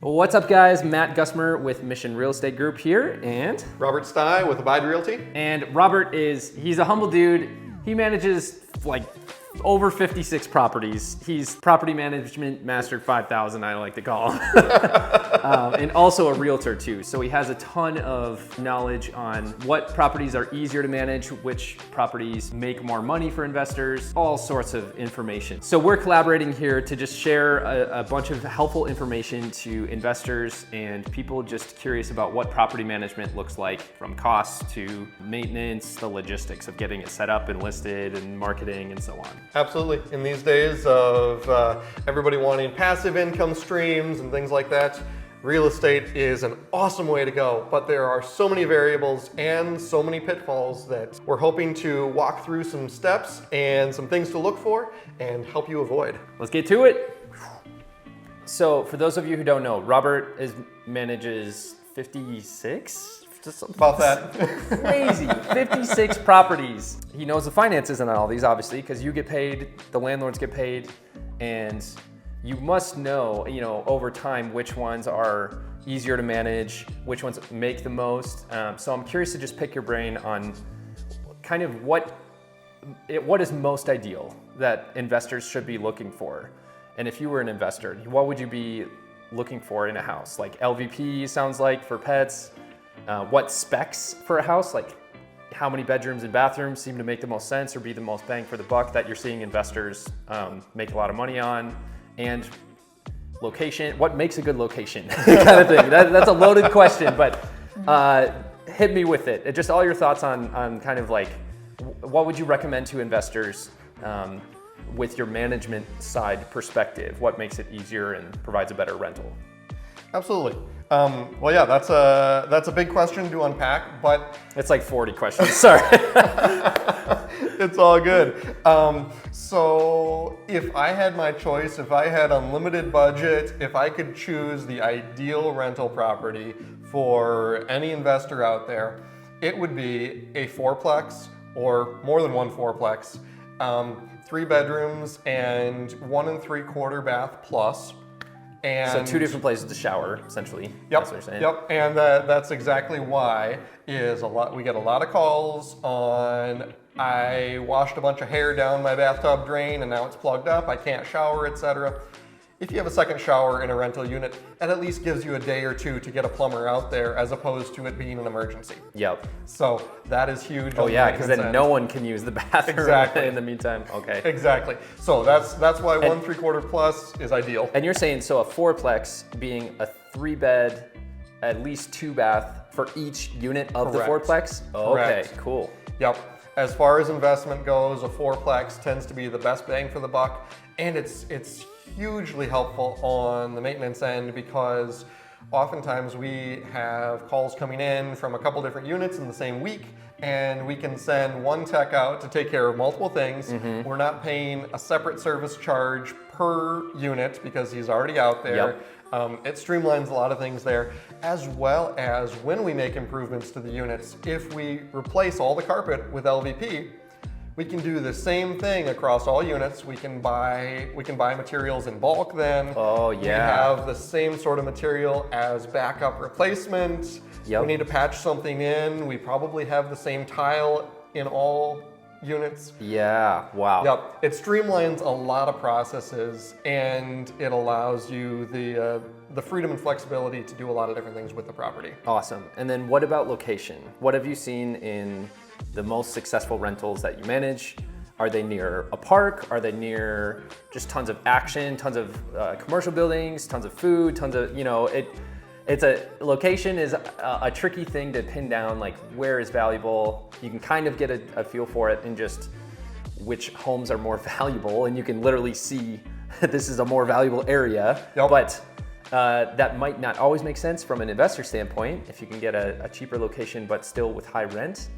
What's up, guys? Matt Gusmer with Mission Real Estate Group here, and Robert Stye with Abide Realty. And Robert he's a humble dude. He manages like over 56 properties. He's property management master 5000, I like to call him. And also a realtor too. So he has a ton of knowledge on what properties are easier to manage, which properties make more money for investors, all sorts of information. So we're collaborating here to just share a bunch of helpful information to investors and people just curious about what property management looks like, from costs to maintenance, the logistics of getting it set up and listed and marketing and so on. Absolutely. In these days of everybody wanting passive income streams and things like that, real estate is an awesome way to go, but there are so many variables and so many pitfalls that we're hoping to walk through some steps and some things to look for and help you avoid. Let's get to it. So for those of you who don't know, Robert manages 56? About that. Crazy, 56 properties. He knows the finances on all these, obviously, because you get paid, the landlords get paid, and you must know, over time, which ones are easier to manage, which ones make the most. So I'm curious to just pick your brain on kind of what is most ideal that investors should be looking for. And if you were an investor, what would you be looking for in a house? Like LVP sounds like for pets. What specs for a house, like how many bedrooms and bathrooms seem to make the most sense or be the most bang for the buck that you're seeing investors make a lot of money on, and location, what makes a good location kind of thing. That's a loaded question, but hit me with it. Just all your thoughts on kind of like, what would you recommend to investors with your management side perspective? What makes it easier and provides a better rental? Absolutely. Well, yeah, that's a big question to unpack, but it's like 40 questions. Sorry. It's all good. So if I had my choice, if I had unlimited budget, if I could choose the ideal rental property for any investor out there, it would be a fourplex or more than one fourplex, 3 bedrooms and 1 3/4 bath plus. And so 2 different places to shower, essentially. Yep. And that's exactly why we get a lot of calls on, I washed a bunch of hair down my bathtub drain and now it's plugged up, I can't shower, etc. If you have a second shower in a rental unit, it at least gives you a day or two to get a plumber out there, as opposed to it being an emergency. Yep. So that is huge. Oh yeah, because then no one can use the bathroom exactly. in the meantime. Okay. Exactly. So that's why 1 3/4 plus is ideal. And you're saying, so a fourplex being a 3-bed, at least 2 bath for each unit of Correct. the fourplex? Oh, okay, cool. Yep. As far as investment goes, a fourplex tends to be the best bang for the buck, and it's hugely helpful on the maintenance end, because oftentimes we have calls coming in from a couple different units in the same week, and we can send one tech out to take care of multiple things. Mm-hmm. We're not paying a separate service charge per unit because he's already out there. Yep. It streamlines a lot of things there, as well as when we make improvements to the units. If we replace all the carpet with LVP, we can do the same thing across all units. We can buy materials in bulk then. Oh yeah. We have the same sort of material as backup replacement. Yep. We need to patch something in. We probably have the same tile in all units. Yeah, wow. Yep, it streamlines a lot of processes, and it allows you the freedom and flexibility to do a lot of different things with the property. Awesome. And then what about location? What have you seen in the most successful rentals that you manage? Are they near a park? Are they near just tons of action, tons of commercial buildings, tons of food, tons of, location is a tricky thing to pin down, like where is valuable. You can kind of get a feel for it in just which homes are more valuable, and you can literally see this is a more valuable area. Yep. But that might not always make sense from an investor standpoint if you can get a cheaper location but still with high rent.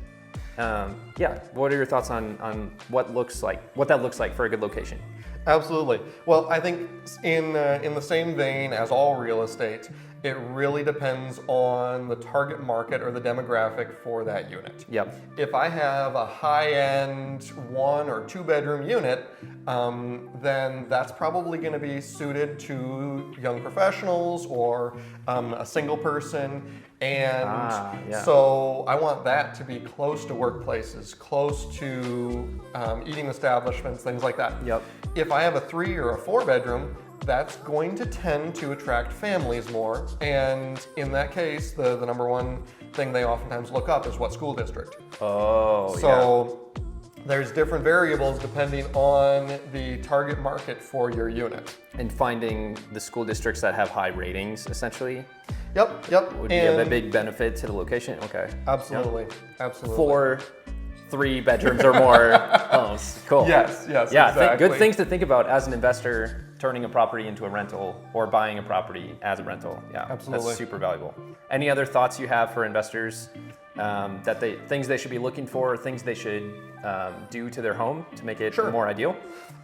What are your thoughts on what that looks like for a good location? Absolutely. Well, I think in the same vein as all real estate, it really depends on the target market or the demographic for that unit. Yep. If I have a high-end 1 or 2 bedroom unit, then that's probably going to be suited to young professionals or a single person. And so I want that to be close to workplaces, close to eating establishments, things like that. Yep. If I have a 3 or a 4 bedroom, that's going to tend to attract families more. And in that case, the number one thing they oftentimes look up is what school district. Oh, So there's different variables depending on the target market for your unit. And finding the school districts that have high ratings, essentially, Yep. would be a big benefit to the location. Okay. Absolutely. Absolutely. For 3 bedrooms or more homes. Cool. Yes, Yeah, exactly. good things to think about as an investor turning a property into a rental or buying a property as a rental. Yeah, Absolutely. That's super valuable. Any other thoughts you have for investors things they should be looking for, or things they should do to their home to make it more ideal?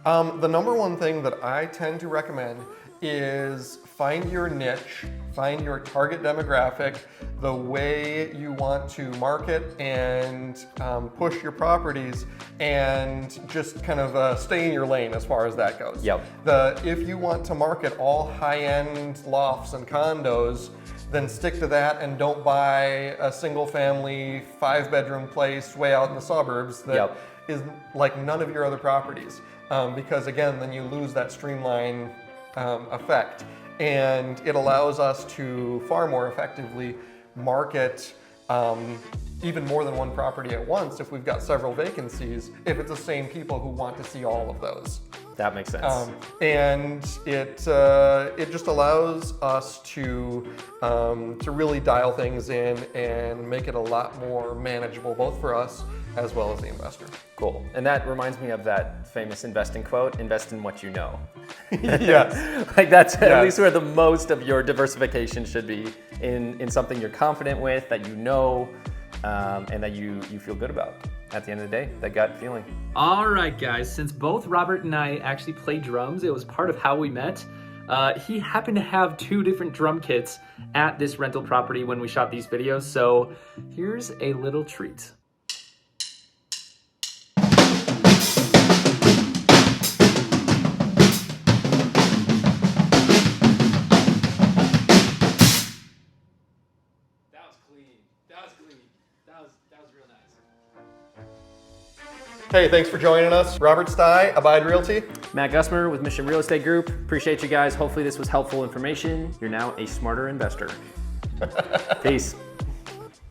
The number one thing that I tend to recommend is find your niche, find your target demographic, the way you want to market and push your properties, and just kind of stay in your lane as far as that goes. Yep. If you want to market all high-end lofts and condos, then stick to that and don't buy a single family 5-bedroom place way out in the suburbs that is like none of your other properties. Because again, then you lose that streamline effect. And it allows us to far more effectively market even more than one property at once if we've got several vacancies, if it's the same people who want to see all of those. That makes sense. And it just allows us to really dial things in and make it a lot more manageable, both for us as well as the investor. Cool. And that reminds me of that famous investing quote, invest in what you know. Yes. Like that's at least where the most of your diversification should be, in something you're confident with, that you know, and that you feel good about. At the end of the day, that gut feeling. All right, guys, since both Robert and I actually play drums, it was part of how we met. He happened to have 2 different drum kits at this rental property when we shot these videos, so here's a little treat. That was clean. That was real nice. Hey, thanks for joining us. Robert Stye, Abide Realty. Matt Gusmer with Mission Real Estate Group. Appreciate you guys. Hopefully this was helpful information. You're now a smarter investor. Peace.